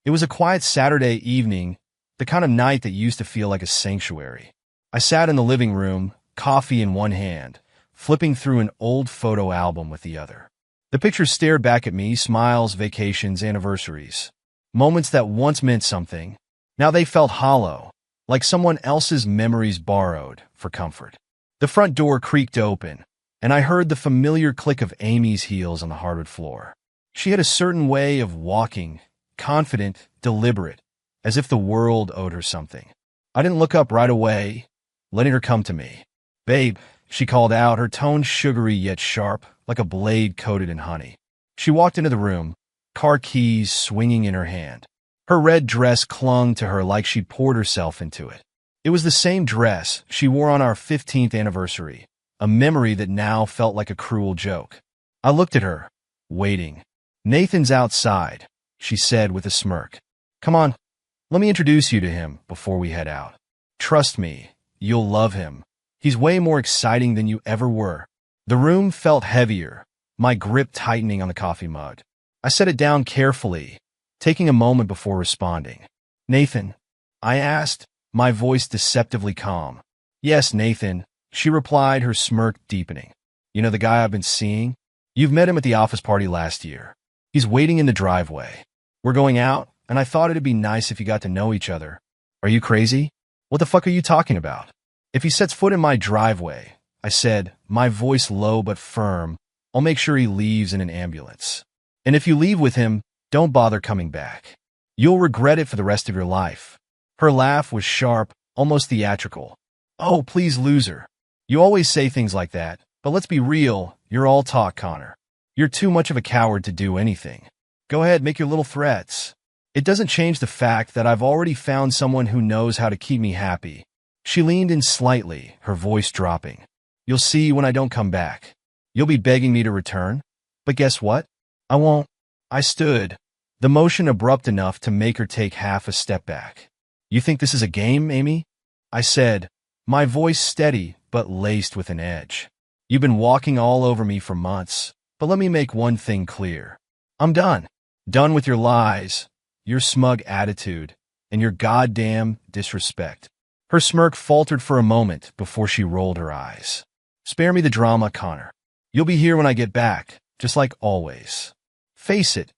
It was a quiet Saturday evening, the kind of night that used to feel like a sanctuary. I sat in the living room, coffee in one hand, flipping through an old photo album with the other. The pictures stared back at me, smiles, vacations, anniversaries. Moments that once meant something. Now they felt hollow, like someone else's memories borrowed for comfort. The front door creaked open, and I heard the familiar click of Amy's heels on the hardwood floor. She had a certain way of walking, confident, deliberate, as if the world owed her something. I didn't look up right away, letting her come to me. "Babe," she called out, her tone sugary yet sharp, like a blade coated in honey. She walked into the room, car keys swinging in her hand. Her red dress clung to her like she'd poured herself into it. It was the same dress she wore on our 15th anniversary, a memory that now felt like a cruel joke. I looked at her, waiting. "Nathan's outside," she said with a smirk. "Come on, let me introduce you to him before we head out. Trust me, you'll love him. He's way more exciting than you ever were." The room felt heavier, my grip tightening on the coffee mug. I set it down carefully, taking a moment before responding. "Nathan?" I asked, my voice deceptively calm. "Yes, Nathan," she replied, her smirk deepening. "You know the guy I've been seeing? You've met him at the office party last year. He's waiting in the driveway. We're going out, and I thought it'd be nice if you got to know each other." "Are you crazy? What the fuck are you talking about?" "If he sets foot in my driveway," I said, my voice low but firm, "I'll make sure he leaves in an ambulance. And if you leave with him, don't bother coming back. You'll regret it for the rest of your life." Her laugh was sharp, almost theatrical. "Oh, please, loser. You always say things like that, but let's be real, you're all talk, Connor. You're too much of a coward to do anything. Go ahead, make your little threats. It doesn't change the fact that I've already found someone who knows how to keep me happy." She leaned in slightly, her voice dropping. "You'll see when I don't come back. You'll be begging me to return. But guess what? I won't." I stood, the motion abrupt enough to make her take half a step back. "You think this is a game, Amy?" I said, my voice steady but laced with an edge. "You've been walking all over me for months, but let me make one thing clear. I'm done. Done with your lies, your smug attitude, and your goddamn disrespect." Her smirk faltered for a moment before she rolled her eyes. "Spare me the drama, Connor. You'll be here when I get back, just like always. Face it,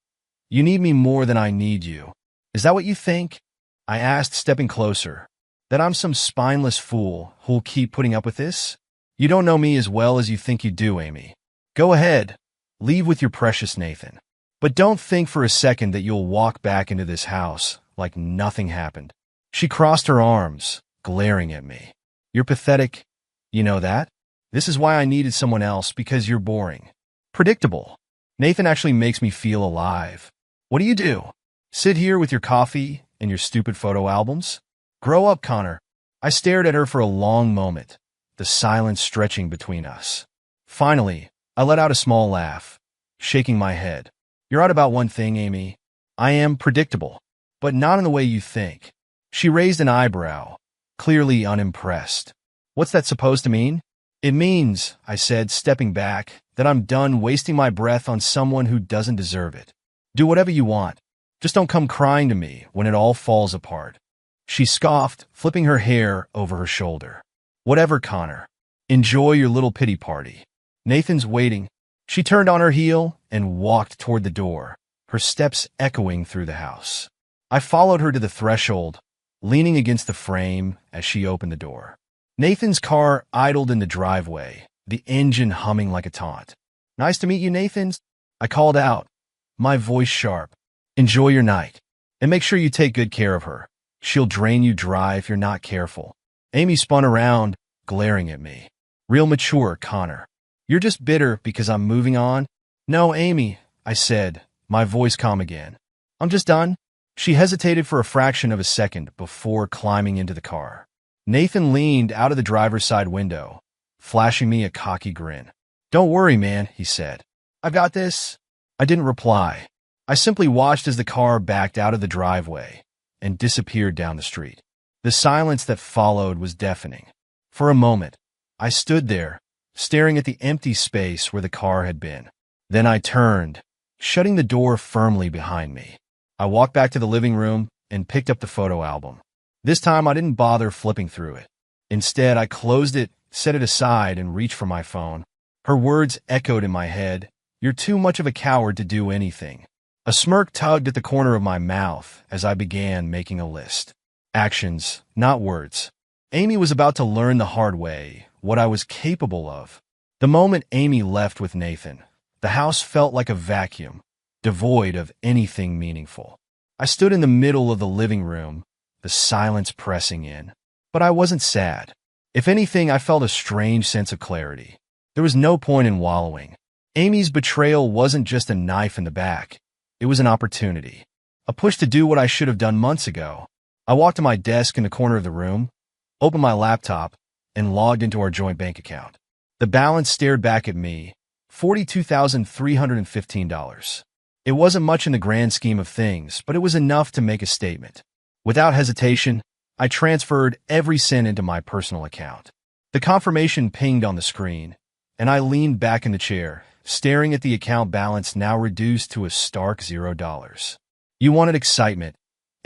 you need me more than I need you. Is that what you think?" I asked, stepping closer. "That I'm some spineless fool who'll keep putting up with this? You don't know me as well as you think you do, Amy. Go ahead, leave with your precious Nathan. But don't think for a second that you'll walk back into this house like nothing happened." She crossed her arms, glaring at me. "You're pathetic. You know that? This is why I needed someone else, because you're boring. Predictable. Nathan actually makes me feel alive. What do you do? Sit here with your coffee and your stupid photo albums? Grow up, Connor." I stared at her for a long moment, the silence stretching between us. Finally, I let out a small laugh, shaking my head. "You're right about one thing, Amy. I am predictable, but not in the way you think." She raised an eyebrow, clearly unimpressed. "What's that supposed to mean?" "It means," I said, stepping back, "that I'm done wasting my breath on someone who doesn't deserve it. Do whatever you want. Just don't come crying to me when it all falls apart." She scoffed, flipping her hair over her shoulder. "Whatever, Connor. Enjoy your little pity party. Nathan's waiting." She turned on her heel and walked toward the door, her steps echoing through the house. I followed her to the threshold, leaning against the frame as she opened the door. Nathan's car idled in the driveway, the engine humming like a taunt. "Nice to meet you, Nathan," I called out, my voice sharp. "Enjoy your night, and make sure you take good care of her. She'll drain you dry if you're not careful." Amy spun around, glaring at me. "Real mature, Connor. You're just bitter because I'm moving on?" "No, Amy," I said, my voice calm again. "I'm just done." She hesitated for a fraction of a second before climbing into the car. Nathan leaned out of the driver's side window, flashing me a cocky grin. "Don't worry, man," he said. "I've got this." I didn't reply. I simply watched as the car backed out of the driveway and disappeared down the street. The silence that followed was deafening. For a moment, I stood there, staring at the empty space where the car had been. Then I turned, shutting the door firmly behind me. I walked back to the living room and picked up the photo album. This time I didn't bother flipping through it. Instead, I closed it, set it aside, and reached for my phone. Her words echoed in my head. "You're too much of a coward to do anything." A smirk tugged at the corner of my mouth as I began making a list. Actions, not words. Amy was about to learn the hard way what I was capable of. The moment Amy left with Nathan, the house felt like a vacuum, devoid of anything meaningful. I stood in the middle of the living room, the silence pressing in. But I wasn't sad. If anything, I felt a strange sense of clarity. There was no point in wallowing. Amy's betrayal wasn't just a knife in the back. It was an opportunity. A push to do what I should have done months ago. I walked to my desk in the corner of the room, opened my laptop, and logged into our joint bank account. The balance stared back at me, $42,315. It wasn't much in the grand scheme of things, but it was enough to make a statement. Without hesitation, I transferred every cent into my personal account. The confirmation pinged on the screen, and I leaned back in the chair, staring at the account balance now reduced to a stark $0. "You wanted excitement,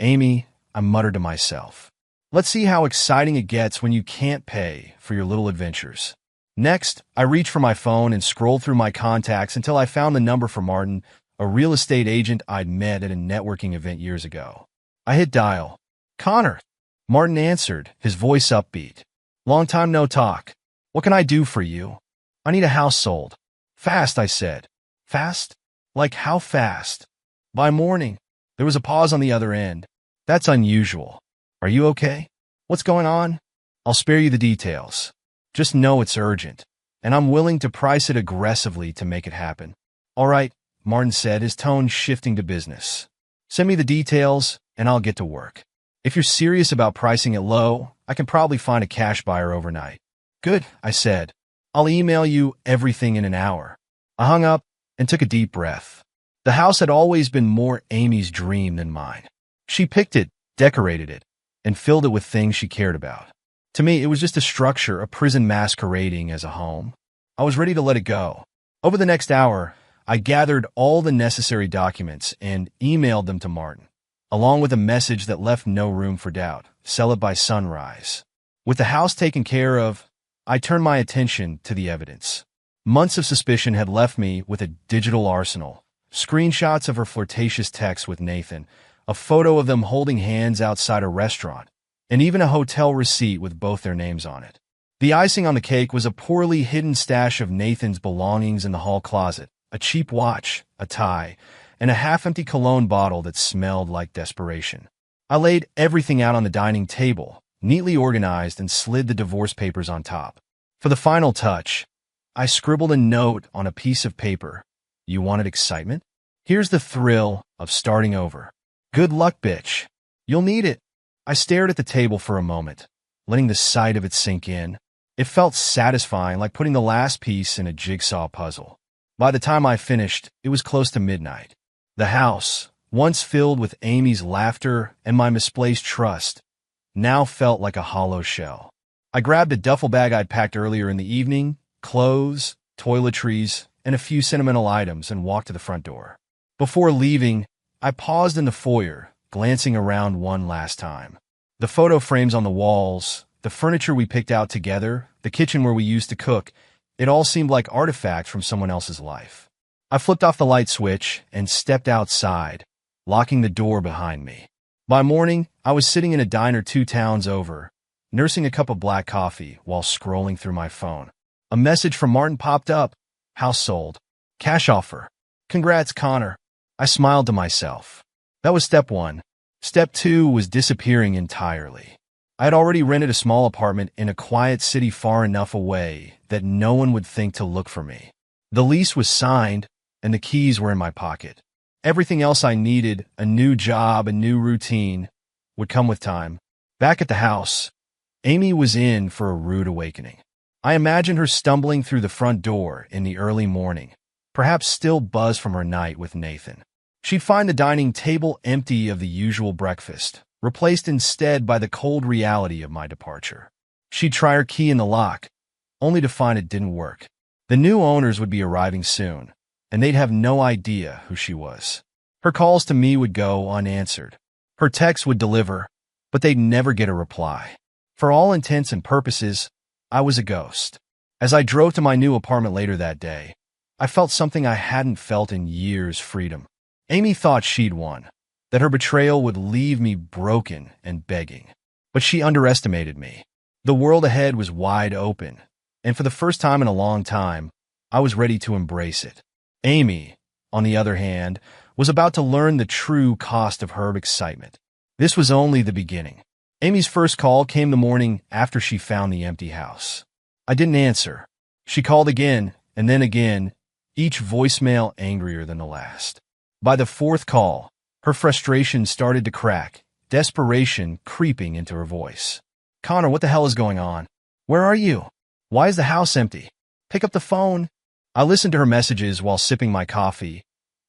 Amy," I muttered to myself. "Let's see how exciting it gets when you can't pay for your little adventures." Next, I reached for my phone and scrolled through my contacts until I found the number for Martin, a real estate agent I'd met at a networking event years ago. I hit dial. "Connor." Martin answered, his voice upbeat. "Long time no talk. What can I do for you?" "I need a house sold." "Fast," I said. "Fast? Like how fast?" "By morning." There was a pause on the other end. "That's unusual. Are you okay? What's going on?" "I'll spare you the details. Just know it's urgent, and I'm willing to price it aggressively to make it happen." "All right," Martin said, his tone shifting to business. "Send me the details, and I'll get to work. If you're serious about pricing it low, I can probably find a cash buyer overnight." "Good," I said. "I'll email you everything in an hour." I hung up and took a deep breath. The house had always been more Amy's dream than mine. She picked it, decorated it, and filled it with things she cared about. To me, it was just a structure, a prison masquerading as a home. I was ready to let it go. Over the next hour, I gathered all the necessary documents and emailed them to Martin, along with a message that left no room for doubt: sell it by sunrise. With the house taken care of, I turned my attention to the evidence. Months of suspicion had left me with a digital arsenal: screenshots of her flirtatious texts with Nathan, a photo of them holding hands outside a restaurant, and even a hotel receipt with both their names on it. The icing on the cake was a poorly hidden stash of Nathan's belongings in the hall closet: a cheap watch, a tie, and a half-empty cologne bottle that smelled like desperation. I laid everything out on the dining table, neatly organized, and slid the divorce papers on top. For the final touch, I scribbled a note on a piece of paper. "You wanted excitement? Here's the thrill of starting over. Good luck, bitch. You'll need it." I stared at the table for a moment, letting the sight of it sink in. It felt satisfying, like putting the last piece in a jigsaw puzzle. By the time I finished, it was close to midnight. The house, once filled with Amy's laughter and my misplaced trust, now felt like a hollow shell. I grabbed a duffel bag I'd packed earlier in the evening, clothes, toiletries, and a few sentimental items, and walked to the front door. Before leaving, I paused in the foyer, glancing around one last time. The photo frames on the walls, the furniture we picked out together, the kitchen where we used to cook, it all seemed like artifacts from someone else's life. I flipped off the light switch and stepped outside, locking the door behind me. By morning, I was sitting in a diner 2 towns over, nursing a cup of black coffee while scrolling through my phone. A message from Martin popped up: "House sold. Cash offer. Congrats, Connor." I smiled to myself. That was step 1. Step 2 was disappearing entirely. I had already rented a small apartment in a quiet city far enough away that no one would think to look for me. The lease was signed, and the keys were in my pocket. Everything else I needed, a new job, a new routine, would come with time. Back at the house, Amy was in for a rude awakening. I imagined her stumbling through the front door in the early morning, perhaps still buzzed from her night with Nathan. She'd find the dining table empty of the usual breakfast, replaced instead by the cold reality of my departure. She'd try her key in the lock, only to find it didn't work. The new owners would be arriving soon, and they'd have no idea who she was. Her calls to me would go unanswered. Her texts would deliver, but they'd never get a reply. For all intents and purposes, I was a ghost. As I drove to my new apartment later that day, I felt something I hadn't felt in years: freedom. Amy thought she'd won, that her betrayal would leave me broken and begging. But she underestimated me. The world ahead was wide open, and for the first time in a long time, I was ready to embrace it. Amy, on the other hand, was about to learn the true cost of her excitement. This was only the beginning. Amy's first call came the morning after she found the empty house. I didn't answer. She called again, and then again, each voicemail angrier than the last. By the fourth call, her frustration started to crack, desperation creeping into her voice. "Connor, what the hell is going on? Where are you? Why is the house empty? Pick up the phone." I listened to her messages while sipping my coffee,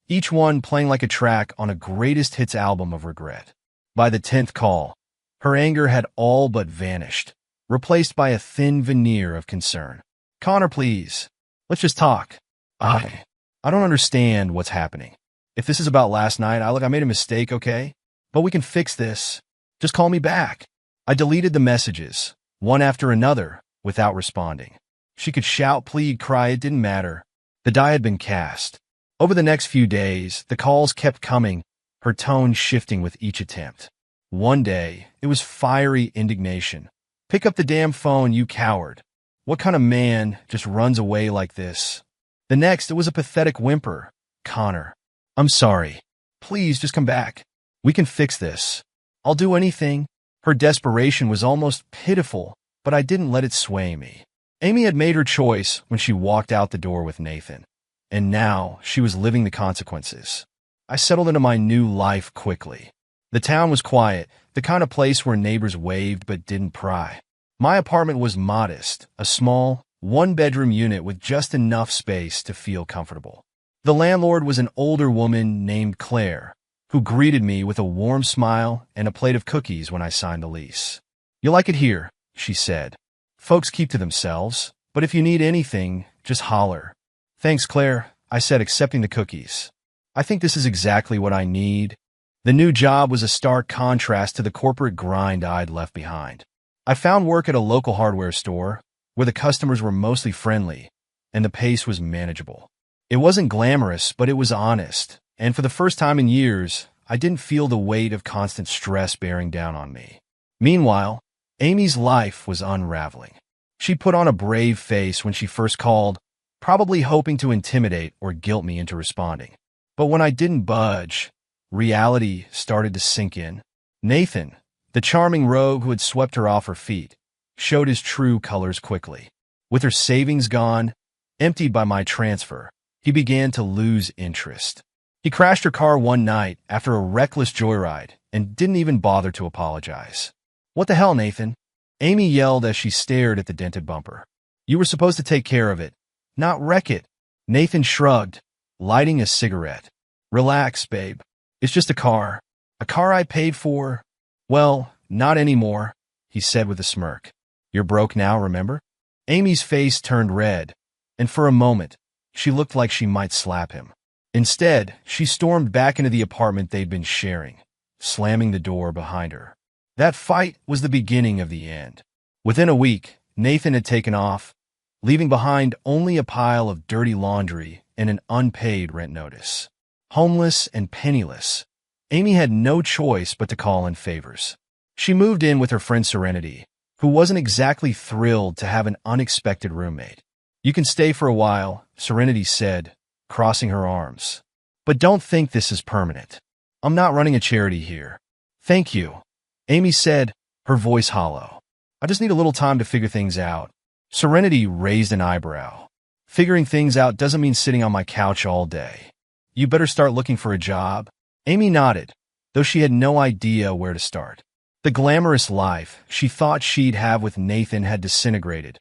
each one playing like a track on a greatest hits album of regret. By the 10th call, her anger had all but vanished, replaced by a thin veneer of concern. "Connor, please. Let's just talk. I don't understand what's happening. If this is about last night, I made a mistake, okay? But we can fix this. Just call me back." I deleted the messages, one after another, without responding. She could shout, plead, cry, it didn't matter. The die had been cast. Over the next few days, the calls kept coming, her tone shifting with each attempt. One day, it was fiery indignation. "Pick up the damn phone, you coward. What kind of man just runs away like this?" The next, it was a pathetic whimper. "Connor, I'm sorry. Please just come back. We can fix this. I'll do anything." Her desperation was almost pitiful, but I didn't let it sway me. Amy had made her choice when she walked out the door with Nathan, and now she was living the consequences. I settled into my new life quickly. The town was quiet, the kind of place where neighbors waved but didn't pry. My apartment was modest, a small, one-bedroom unit with just enough space to feel comfortable. The landlord was an older woman named Claire, who greeted me with a warm smile and a plate of cookies when I signed the lease. "You like it here," she said. "Folks keep to themselves, but if you need anything, just holler." "Thanks, Claire," I said, accepting the cookies. "I think this is exactly what I need." The new job was a stark contrast to the corporate grind I'd left behind. I found work at a local hardware store, where the customers were mostly friendly, and the pace was manageable. It wasn't glamorous, but it was honest, and for the first time in years, I didn't feel the weight of constant stress bearing down on me. Meanwhile, Amy's life was unraveling. She put on a brave face when she first called, probably hoping to intimidate or guilt me into responding. But when I didn't budge, reality started to sink in. Nathan, the charming rogue who had swept her off her feet, showed his true colors quickly. With her savings gone, emptied by my transfer, he began to lose interest. He crashed her car one night after a reckless joyride and didn't even bother to apologize. "What the hell, Nathan?" Amy yelled as she stared at the dented bumper. "You were supposed to take care of it, not wreck it." Nathan shrugged, lighting a cigarette. "Relax, babe. It's just a car. A car I paid for. Well, not anymore," he said with a smirk. "You're broke now, remember?" Amy's face turned red, and for a moment, she looked like she might slap him. Instead, she stormed back into the apartment they'd been sharing, slamming the door behind her. That fight was the beginning of the end. Within a week, Nathan had taken off, leaving behind only a pile of dirty laundry and an unpaid rent notice. Homeless and penniless, Amy had no choice but to call in favors. She moved in with her friend Serenity, who wasn't exactly thrilled to have an unexpected roommate. "You can stay for a while," Serenity said, crossing her arms. "But don't think this is permanent. I'm not running a charity here." "Thank you," Amy said, her voice hollow. "I just need a little time to figure things out." Serenity raised an eyebrow. "Figuring things out doesn't mean sitting on my couch all day. You better start looking for a job." Amy nodded, though she had no idea where to start. The glamorous life she thought she'd have with Nathan had disintegrated,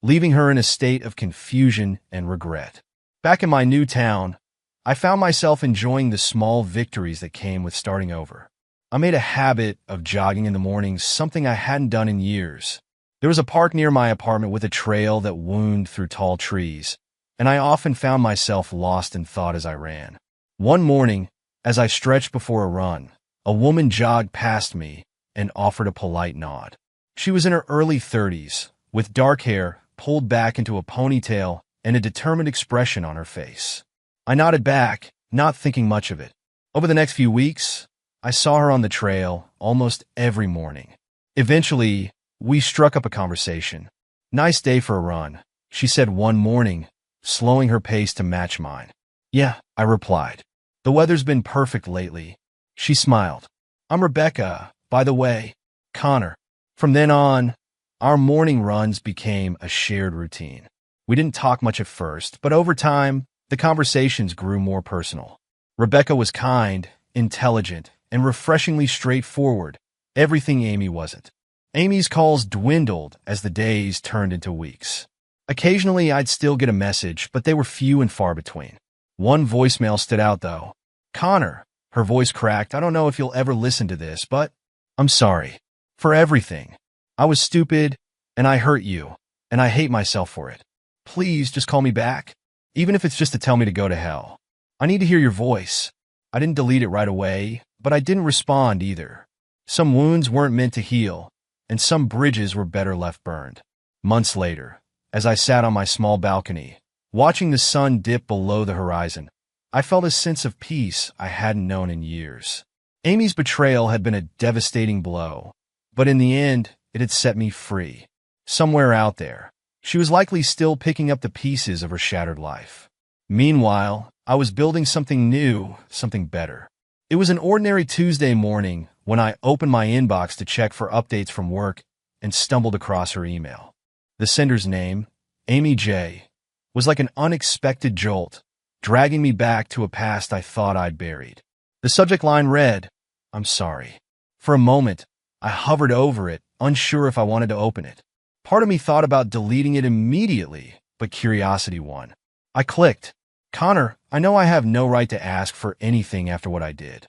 leaving her in a state of confusion and regret. Back in my new town, I found myself enjoying the small victories that came with starting over. I made a habit of jogging in the mornings, something I hadn't done in years. There was a park near my apartment with a trail that wound through tall trees, and I often found myself lost in thought as I ran. One morning, As I stretched before a run, a woman jogged past me and offered a polite nod. She was in her early 30s, with dark hair pulled back into a ponytail and a determined expression on her face. I nodded back, not thinking much of it. Over the next few weeks, I saw her on the trail almost every morning. Eventually, we struck up a conversation. "Nice day for a run," she said one morning, slowing her pace to match mine. "Yeah," I replied. "The weather's been perfect lately." She smiled. "I'm Rebecca, by the way." "Connor." From then on, our morning runs became a shared routine. We didn't talk much at first, but over time, the conversations grew more personal. Rebecca was kind, intelligent, and refreshingly straightforward, everything Amy wasn't. Amy's calls dwindled as the days turned into weeks. Occasionally, I'd still get a message, but they were few and far between. One voicemail stood out, though. "Connor," her voice cracked, "I don't know if you'll ever listen to this, but I'm sorry. For everything. I was stupid, and I hurt you, and I hate myself for it. Please just call me back, even if it's just to tell me to go to hell. I need to hear your voice." I didn't delete it right away, but I didn't respond either. Some wounds weren't meant to heal, and some bridges were better left burned. Months later, as I sat on my small balcony, watching the sun dip below the horizon, I felt a sense of peace I hadn't known in years. Amy's betrayal had been a devastating blow, but in the end, it had set me free. Somewhere out there, she was likely still picking up the pieces of her shattered life. Meanwhile, I was building something new, something better. It was an ordinary Tuesday morning when I opened my inbox to check for updates from work and stumbled across her email. The sender's name, Amy J., was like an unexpected jolt, dragging me back to a past I thought I'd buried. The subject line read, "I'm sorry." For a moment, I hovered over it, unsure if I wanted to open it. Part of me thought about deleting it immediately, but curiosity won. I clicked. "Connor, I know I have no right to ask for anything after what I did.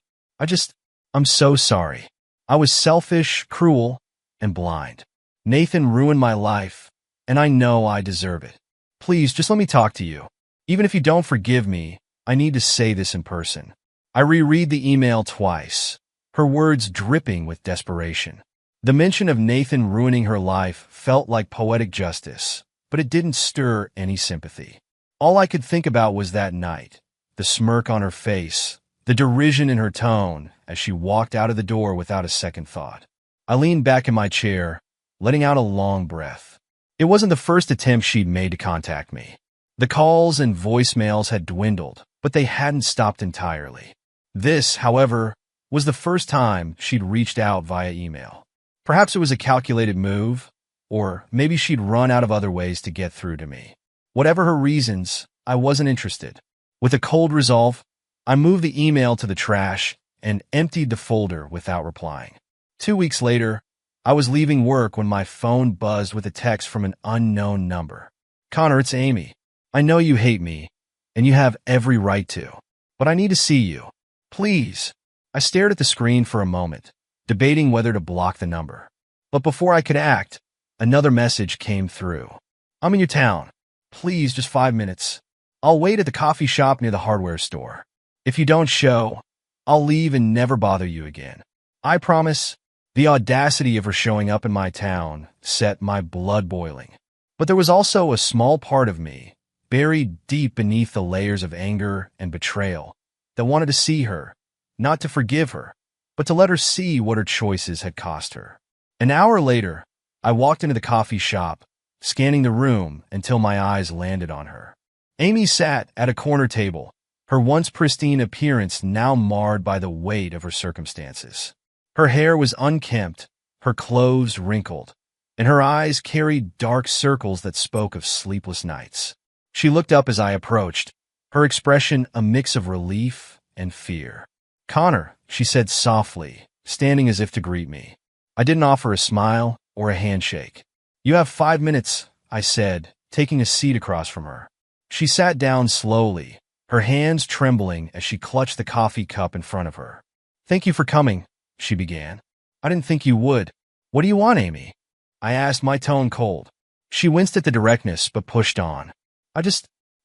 I'm so sorry. I was selfish, cruel, and blind. Nathan ruined my life, and I know I deserve it. Please, just let me talk to you. Even if you don't forgive me, I need to say this in person." I reread the email twice, her words dripping with desperation. The mention of Nathan ruining her life felt like poetic justice, but it didn't stir any sympathy. All I could think about was that night, the smirk on her face, the derision in her tone as she walked out of the door without a second thought. I leaned back in my chair, letting out a long breath. It wasn't the first attempt she'd made to contact me. The calls and voicemails had dwindled, but they hadn't stopped entirely. This, however, was the first time she'd reached out via email. Perhaps it was a calculated move, or maybe she'd run out of other ways to get through to me. Whatever her reasons, I wasn't interested. With a cold resolve, I moved the email to the trash and emptied the folder without replying. 2 weeks later, I was leaving work when my phone buzzed with a text from an unknown number. "Connor, it's Amy. I know you hate me, and you have every right to, but I need to see you. Please." I stared at the screen for a moment, debating whether to block the number. But before I could act, another message came through. "I'm in your town. Please, just 5 minutes. I'll wait at the coffee shop near the hardware store. If you don't show, I'll leave and never bother you again. I promise." The audacity of her showing up in my town set my blood boiling. But there was also a small part of me, buried deep beneath the layers of anger and betrayal, that wanted to see her, not to forgive her, but to let her see what her choices had cost her. An hour later, I walked into the coffee shop, scanning the room until my eyes landed on her. Amy sat at a corner table, her once pristine appearance now marred by the weight of her circumstances. Her hair was unkempt, her clothes wrinkled, and her eyes carried dark circles that spoke of sleepless nights. She looked up as I approached, her expression a mix of relief and fear. "Connor," she said softly, standing as if to greet me. I didn't offer a smile or a handshake. "You have 5 minutes," I said, taking a seat across from her. She sat down slowly, her hands trembling as she clutched the coffee cup in front of her. "Thank you for coming," she began. "I didn't think you would. What do you want, Amy?" I asked, my tone cold. She winced at the directness, but pushed on.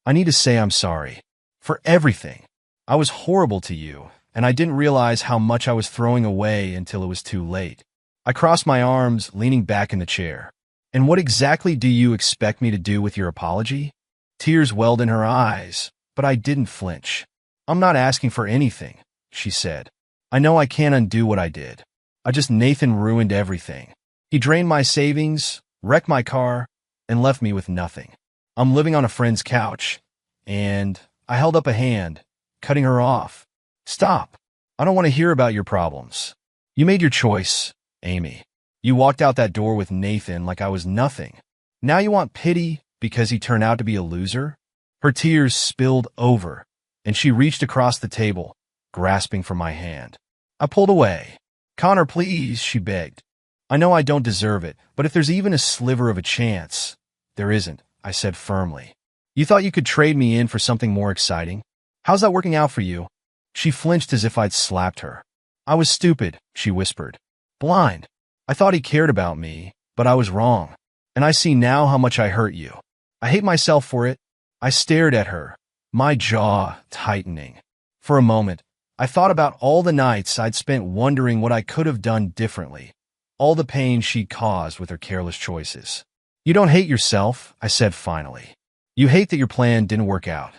I need to say I'm sorry. For everything. I was horrible to you, and I didn't realize how much I was throwing away until it was too late. I crossed my arms, leaning back in the chair. And what exactly do you expect me to do with your apology? Tears welled in her eyes, but I didn't flinch. I'm not asking for anything, she said. I know I can't undo what I did. Nathan ruined everything. He drained my savings, wrecked my car, and left me with nothing. I'm living on a friend's couch, and I held up a hand, cutting her off. Stop. I don't want to hear about your problems. You made your choice, Amy. You walked out that door with Nathan like I was nothing. Now you want pity because he turned out to be a loser? Her tears spilled over, and she reached across the table, grasping for my hand. I pulled away. Connor, please, she begged. I know I don't deserve it, but if there's even a sliver of a chance— There isn't, I said firmly. You thought you could trade me in for something more exciting? How's that working out for you? She flinched as if I'd slapped her. I was stupid, she whispered. Blind. I thought he cared about me, but I was wrong. And I see now how much I hurt you. I hate myself for it. I stared at her, my jaw tightening. For a moment, I thought about all the nights I'd spent wondering what I could have done differently, all the pain she'd caused with her careless choices. You don't hate yourself, I said finally. You hate that your plan didn't work out.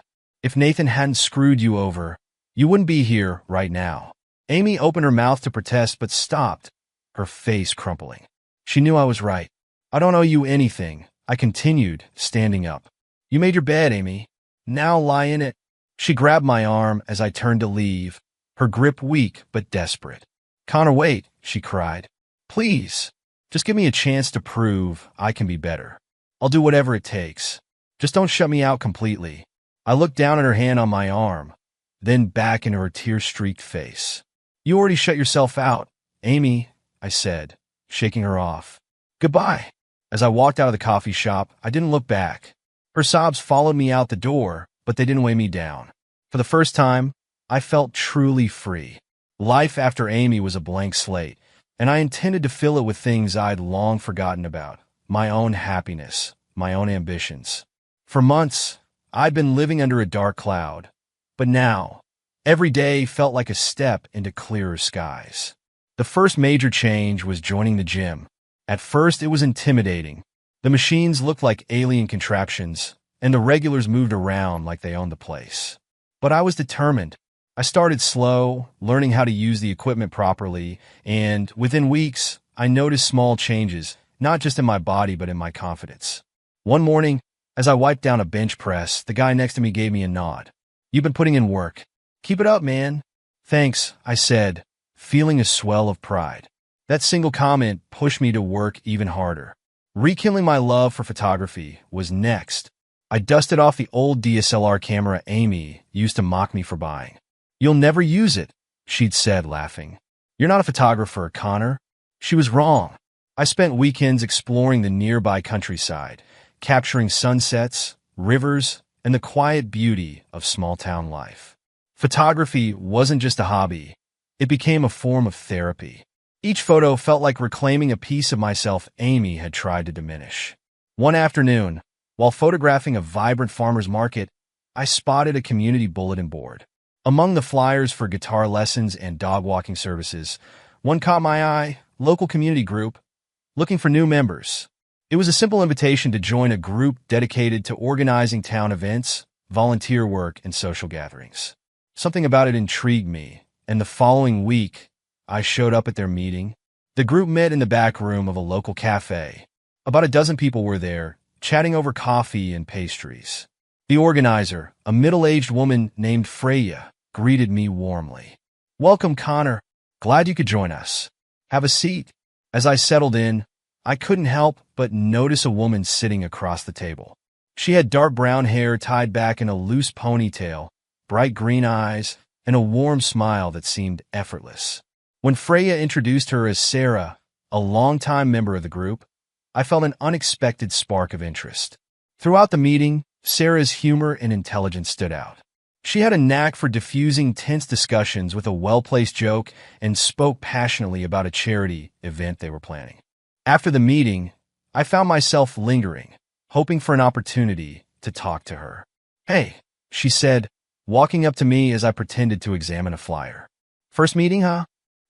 If Nathan hadn't screwed you over, you wouldn't be here right now. Amy opened her mouth to protest but stopped, her face crumpling. She knew I was right. I don't owe you anything, I continued, standing up. You made your bed, Amy. Now lie in it. She grabbed my arm as I turned to leave, her grip weak but desperate. Connor, wait, she cried. Please, just give me a chance to prove I can be better. I'll do whatever it takes. Just don't shut me out completely. I looked down at her hand on my arm, then back into her tear-streaked face. You already shut yourself out, Amy, I said, shaking her off. Goodbye. As I walked out of the coffee shop, I didn't look back. Her sobs followed me out the door, but they didn't weigh me down. For the first time, I felt truly free. Life after Amy was a blank slate, and I intended to fill it with things I'd long forgotten about. My own happiness, my own ambitions. For months, I'd been living under a dark cloud, but now, every day felt like a step into clearer skies. The first major change was joining the gym. At first, it was intimidating. The machines looked like alien contraptions, and the regulars moved around like they owned the place. But I was determined. I started slow, learning how to use the equipment properly, and within weeks, I noticed small changes, not just in my body but in my confidence. One morning, as I wiped down a bench press, the guy next to me gave me a nod. You've been putting in work. Keep it up, man. Thanks, I said, feeling a swell of pride. That single comment pushed me to work even harder. Rekindling my love for photography was next. I dusted off the old DSLR camera Amy used to mock me for buying. You'll never use it, she'd said, laughing. You're not a photographer, Connor. She was wrong. I spent weekends exploring the nearby countryside, capturing sunsets, rivers, and the quiet beauty of small-town life. Photography wasn't just a hobby. It became a form of therapy. Each photo felt like reclaiming a piece of myself Amy had tried to diminish. One afternoon, while photographing a vibrant farmer's market, I spotted a community bulletin board. Among the flyers for guitar lessons and dog walking services, one caught my eye: local community group, looking for new members. It was a simple invitation to join a group dedicated to organizing town events, volunteer work, and social gatherings. Something about it intrigued me, and the following week, I showed up at their meeting. The group met in the back room of a local cafe. About a dozen people were there, chatting over coffee and pastries. The organizer, a middle-aged woman named Freya, greeted me warmly. Welcome, Connor. Glad you could join us. Have a seat. As I settled in, I couldn't help but notice a woman sitting across the table. She had dark brown hair tied back in a loose ponytail, bright green eyes, and a warm smile that seemed effortless. When Freya introduced her as Sarah, a longtime member of the group, I felt an unexpected spark of interest. Throughout the meeting, Sarah's humor and intelligence stood out. She had a knack for diffusing tense discussions with a well-placed joke and spoke passionately about a charity event they were planning. After the meeting, I found myself lingering, hoping for an opportunity to talk to her. Hey, she said, walking up to me as I pretended to examine a flyer. First meeting, huh?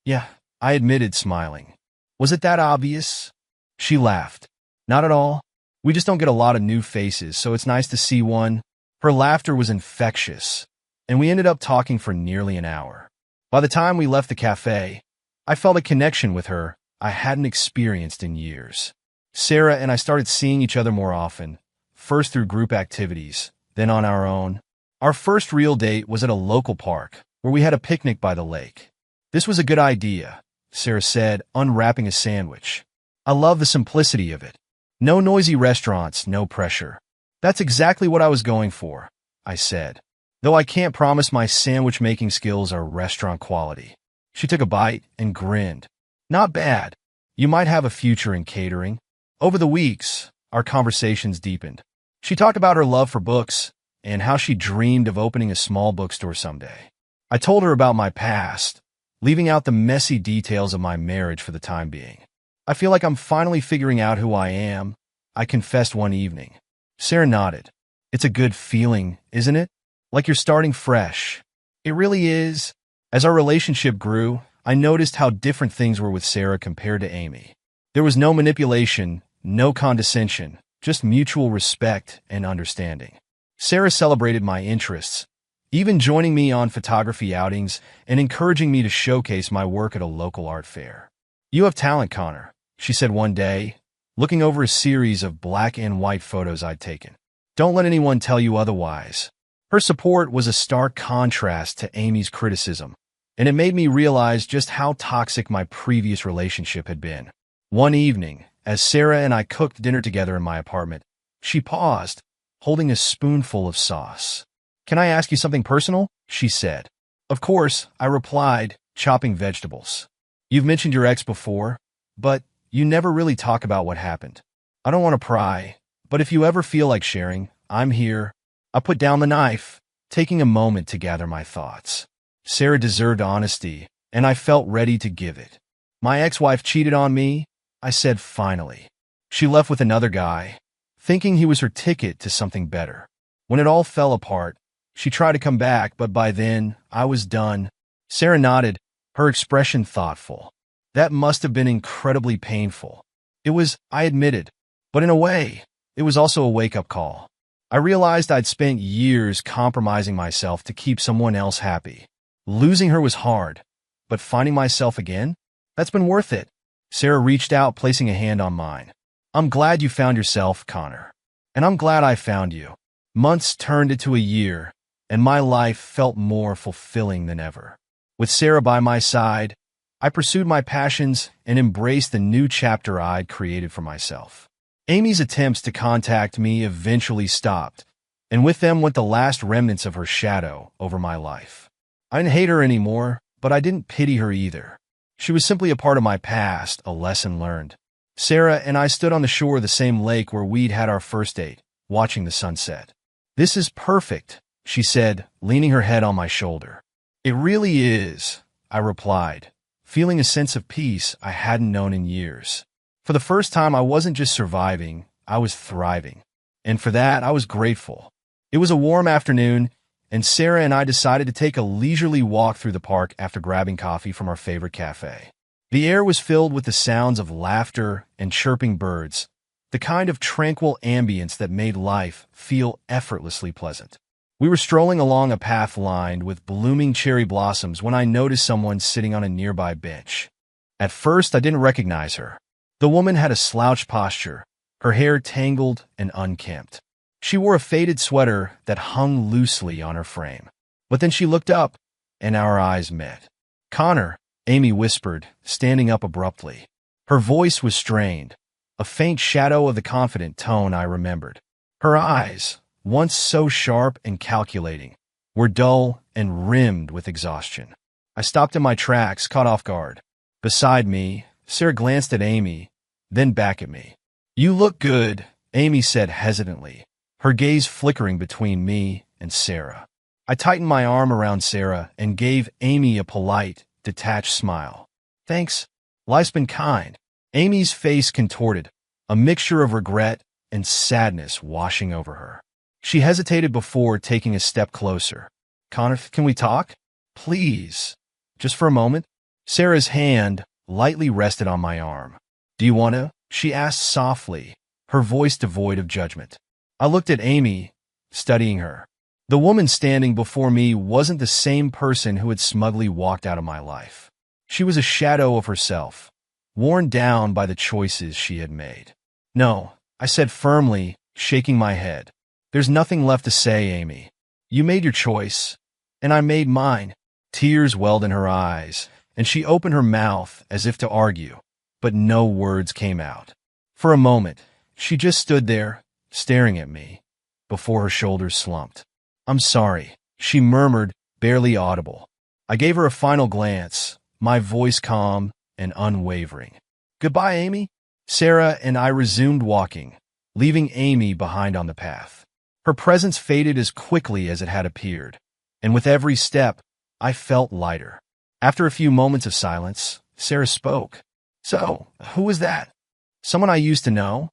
Yeah, I admitted, smiling. Was it that obvious? She laughed. Not at all. We just don't get a lot of new faces, so it's nice to see one. Her laughter was infectious, and we ended up talking for nearly an hour. By the time we left the cafe, I felt a connection with her I hadn't experienced in years. Sarah and I started seeing each other more often, first through group activities, then on our own. Our first real date was at a local park, where we had a picnic by the lake. This was a good idea, Sarah said, unwrapping a sandwich. I love the simplicity of it. No noisy restaurants, no pressure. That's exactly what I was going for, I said. Though I can't promise my sandwich-making skills are restaurant quality. She took a bite and grinned. Not bad. You might have a future in catering. Over the weeks, our conversations deepened. She talked about her love for books and how she dreamed of opening a small bookstore someday. I told her about my past, leaving out the messy details of my marriage for the time being. I feel like I'm finally figuring out who I am, I confessed one evening. Sarah nodded. It's a good feeling, isn't it? Like you're starting fresh. It really is. As our relationship grew, I noticed how different things were with Sarah compared to Amy. There was no manipulation, no condescension, just mutual respect and understanding. Sarah celebrated my interests, even joining me on photography outings and encouraging me to showcase my work at a local art fair. You have talent, Connor, she said one day, looking over a series of black and white photos I'd taken. Don't let anyone tell you otherwise. Her support was a stark contrast to Amy's criticism, and it made me realize just how toxic my previous relationship had been. One evening, as Sarah and I cooked dinner together in my apartment, she paused, holding a spoonful of sauce. Can I ask you something personal? She said. Of course, I replied, chopping vegetables. You've mentioned your ex before, but you never really talk about what happened. I don't want to pry, but if you ever feel like sharing, I'm here. I put down the knife, taking a moment to gather my thoughts. Sarah deserved honesty, and I felt ready to give it. My ex-wife cheated on me, I said finally. She left with another guy, thinking he was her ticket to something better. When it all fell apart, she tried to come back, but by then, I was done. Sarah nodded, her expression thoughtful. That must have been incredibly painful. It was, I admitted, but in a way, it was also a wake-up call. I realized I'd spent years compromising myself to keep someone else happy. Losing her was hard, but finding myself again? That's been worth it. Sarah reached out, placing a hand on mine. I'm glad you found yourself, Connor. And I'm glad I found you. Months turned into a year, and my life felt more fulfilling than ever. With Sarah by my side, I pursued my passions and embraced the new chapter I'd created for myself. Amy's attempts to contact me eventually stopped, and with them went the last remnants of her shadow over my life. I didn't hate her anymore, but I didn't pity her either. She was simply a part of my past, a lesson learned. Sarah and I stood on the shore of the same lake where we'd had our first date, watching the sunset. This is perfect, she said, leaning her head on my shoulder. It really is, I replied, feeling a sense of peace I hadn't known in years. For the first time, I wasn't just surviving, I was thriving. And for that, I was grateful. It was a warm afternoon, and Sarah and I decided to take a leisurely walk through the park after grabbing coffee from our favorite cafe. The air was filled with the sounds of laughter and chirping birds, the kind of tranquil ambience that made life feel effortlessly pleasant. We were strolling along a path lined with blooming cherry blossoms when I noticed someone sitting on a nearby bench. At first, I didn't recognize her. The woman had a slouched posture, her hair tangled and unkempt. She wore a faded sweater that hung loosely on her frame. But then she looked up, and our eyes met. Connor, Amy whispered, standing up abruptly. Her voice was strained, a faint shadow of the confident tone I remembered. Her eyes, once so sharp and calculating, were dull and rimmed with exhaustion. I stopped in my tracks, caught off guard. Beside me, Sarah glanced at Amy, then back at me. You look good, Amy said hesitantly, her gaze flickering between me and Sarah. I tightened my arm around Sarah and gave Amy a polite, detached smile. Thanks. Life's been kind. Amy's face contorted, a mixture of regret and sadness washing over her. She hesitated before taking a step closer. Connor, can we talk? Please. Just for a moment? Sarah's hand lightly rested on my arm. Do you want to? She asked softly, her voice devoid of judgment. I looked at Amy, studying her. The woman standing before me wasn't the same person who had smugly walked out of my life. She was a shadow of herself, worn down by the choices she had made. No, I said firmly, shaking my head. There's nothing left to say, Amy. You made your choice, and I made mine. Tears welled in her eyes, and she opened her mouth as if to argue, but no words came out. For a moment, she just stood there, staring at me, before her shoulders slumped. I'm sorry, she murmured, barely audible. I gave her a final glance, my voice calm and unwavering. Goodbye, Amy. Sarah and I resumed walking, leaving Amy behind on the path. Her presence faded as quickly as it had appeared, and with every step, I felt lighter. After a few moments of silence, Sarah spoke. So, who was that? Someone I used to know?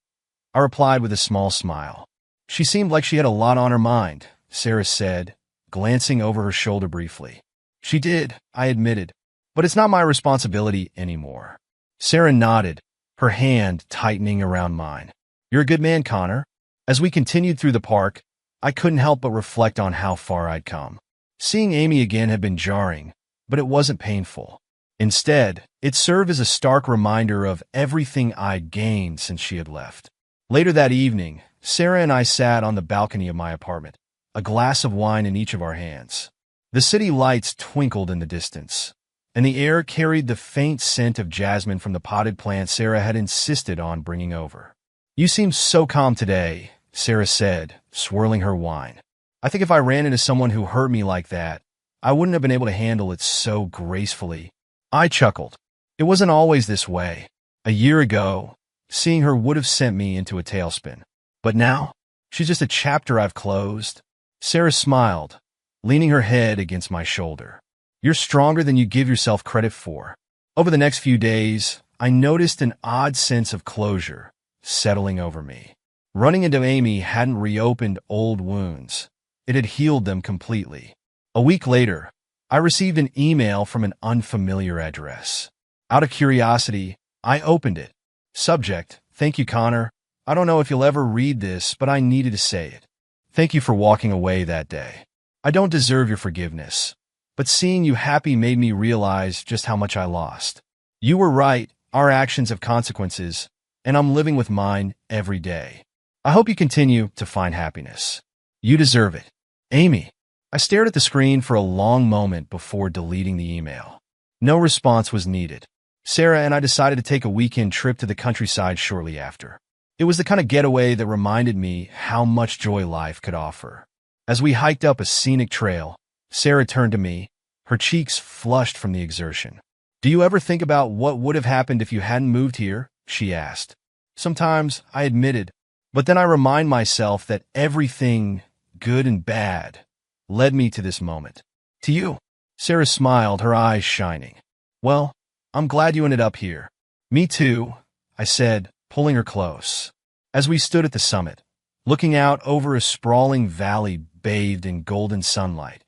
I replied with a small smile. She seemed like she had a lot on her mind, Sarah said, glancing over her shoulder briefly. She did, I admitted, but it's not my responsibility anymore. Sarah nodded, her hand tightening around mine. You're a good man, Connor. As we continued through the park, I couldn't help but reflect on how far I'd come. Seeing Amy again had been jarring, but it wasn't painful. Instead, it served as a stark reminder of everything I'd gained since she had left. Later that evening, Sarah and I sat on the balcony of my apartment, a glass of wine in each of our hands. The city lights twinkled in the distance, and the air carried the faint scent of jasmine from the potted plant Sarah had insisted on bringing over. You seem so calm today, Sarah said, swirling her wine. I think if I ran into someone who hurt me like that, I wouldn't have been able to handle it so gracefully. I chuckled. It wasn't always this way. A year ago, seeing her would have sent me into a tailspin. But now, she's just a chapter I've closed. Sarah smiled, leaning her head against my shoulder. You're stronger than you give yourself credit for. Over the next few days, I noticed an odd sense of closure settling over me. Running into Amy hadn't reopened old wounds. It had healed them completely. A week later, I received an email from an unfamiliar address. Out of curiosity, I opened it. Subject, thank you, Connor. I don't know if you'll ever read this, but I needed to say it. Thank you for walking away that day. I don't deserve your forgiveness, but seeing you happy made me realize just how much I lost. You were right, our actions have consequences, and I'm living with mine every day. I hope you continue to find happiness. You deserve it. Amy. I stared at the screen for a long moment before deleting the email. No response was needed. Sarah and I decided to take a weekend trip to the countryside shortly after. It was the kind of getaway that reminded me how much joy life could offer. As we hiked up a scenic trail, Sarah turned to me, her cheeks flushed from the exertion. Do you ever think about what would have happened if you hadn't moved here? She asked. Sometimes, I admitted, but then I remind myself that everything, good and bad, led me to this moment. To you. Sarah smiled, her eyes shining. Well, I'm glad you ended up here. Me too, I said, pulling her close. As we stood at the summit, looking out over a sprawling valley bathed in golden sunlight,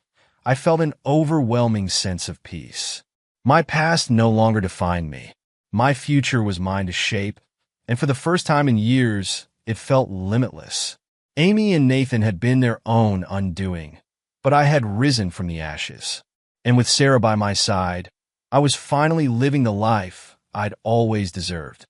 I felt an overwhelming sense of peace. My past no longer defined me. My future was mine to shape, and for the first time in years, it felt limitless. Amy and Nathan had been their own undoing, but I had risen from the ashes. And with Sarah by my side, I was finally living the life I'd always deserved.